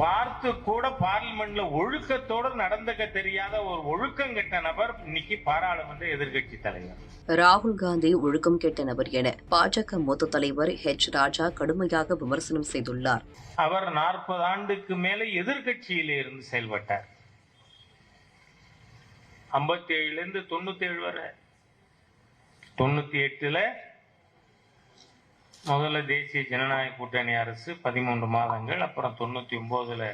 பார்த்து கூட பார்லிமெண்ட்ல ஒழுக்கத்தோடு நடந்துக்க தெரியாத ஒரு ஒழுக்கம் கெட்ட நபர் இன்னைக்கு பாராளுமன்ற எதிர்க்கட்சி தலைவர். ராகுல் காந்தி ஒழுக்கம் கெட்ட நபர் என பாஜக மூத்த தலைவர் H. ராஜா கடுமையாக விமர்சனம் செய்துள்ளார். அவர் 40 ஆண்டுக்கு மேல எதிர்க்கட்சியிலே இருந்து செயல்பட்டார். 57 97 வரை. 98 முதல்ல தேசிய ஜனநாயக கூட்டணி அரசு 13 மாதங்கள், அப்புறம் 99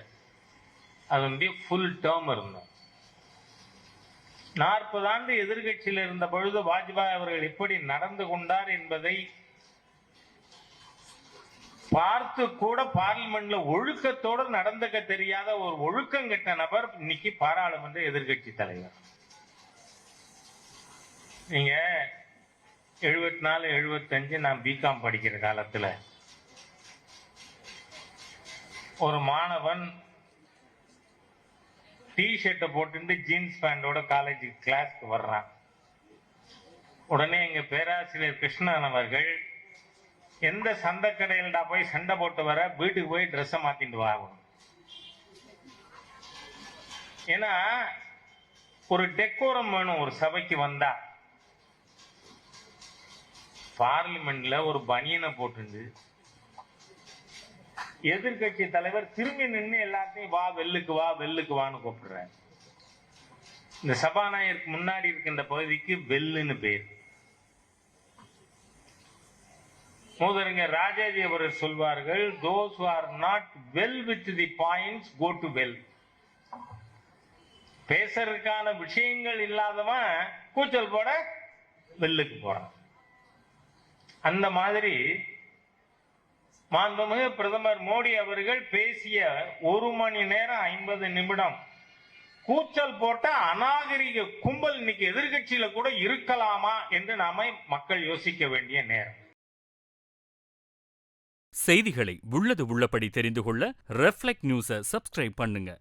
அதனுடைய ஃபுல் டேர்ம் இருந்தோம். 40 ஆண்டு எதிர்கட்சியில் இருந்த பொழுது வாஜ்பாய் அவர்கள் எப்படி நடந்து கொண்டார் என்பதை பார்த்து கூட பார்லிமெண்ட்ல ஒழுக்கத்தோடு நடந்துக்க தெரியாத ஒரு ஒழுக்கம் கெட்ட நபர் இன்னைக்கு பாராளுமன்ற எதிர்கட்சி தலைவர். நீங்க 74 75 நான் பிகாம் படிக்கிற காலத்துல ஒரு மாணவன் டி-ஷர்ட்டை போட்டு ஜீன்ஸ் பேண்டோட காலேஜ் கிளாஸ்க்கு வர்றான். உடனே எங்க பேராசிரியர் கிருஷ்ணன் அவர்கள், எந்த சந்தை கடையில்டா போய் சண்டை போட்டு வர, வீட்டுக்கு போய் ட்ரெஸ்ஸை மாத்திட்டு வாங்கணும். ஏன்னா ஒரு டெக்கோரம் வேணும். ஒரு சபைக்கு வந்தா பார்லிமெண்ட்ல ஒரு பனியனை போட்டு எதிர்கட்சி தலைவர் திரும்பி நின்று எல்லாத்தையும் வா வெல்லுக்கு வா வெல்லுக்கு வான்னு கூப்பிடுறாரு. இந்த சபாநாயகருக்கு முன்னாடி இருக்கின்ற பகுதிக்கு வெல்லுன்னு பேர். மூதறிஞர் ராஜாஜி அவர்கள் சொல்வார்கள், those who are not well with the points go to well. பேசறதுக்கான விஷயங்கள் இல்லாதவன் கூச்சல் போட வெல்லுக்கு போறான். அந்த மாதிரி மாண்புமிகு பிரதமர் மோடி அவர்கள் பேசிய 1 மணி நேரம் 50 நிமிடம் கூச்சல் போட்ட அநாகரிக கும்பல் இன்னைக்கு எதிர்கட்சியில கூட இருக்கலாமா என்று நாம மக்கள் யோசிக்க வேண்டிய நேரம். செய்திகளை உள்ளது உள்ளபடி தெரிந்து கொள்ள ரெஃப்ளெக்ட் நியூஸை சப்ஸ்கிரைப் பண்ணுங்க.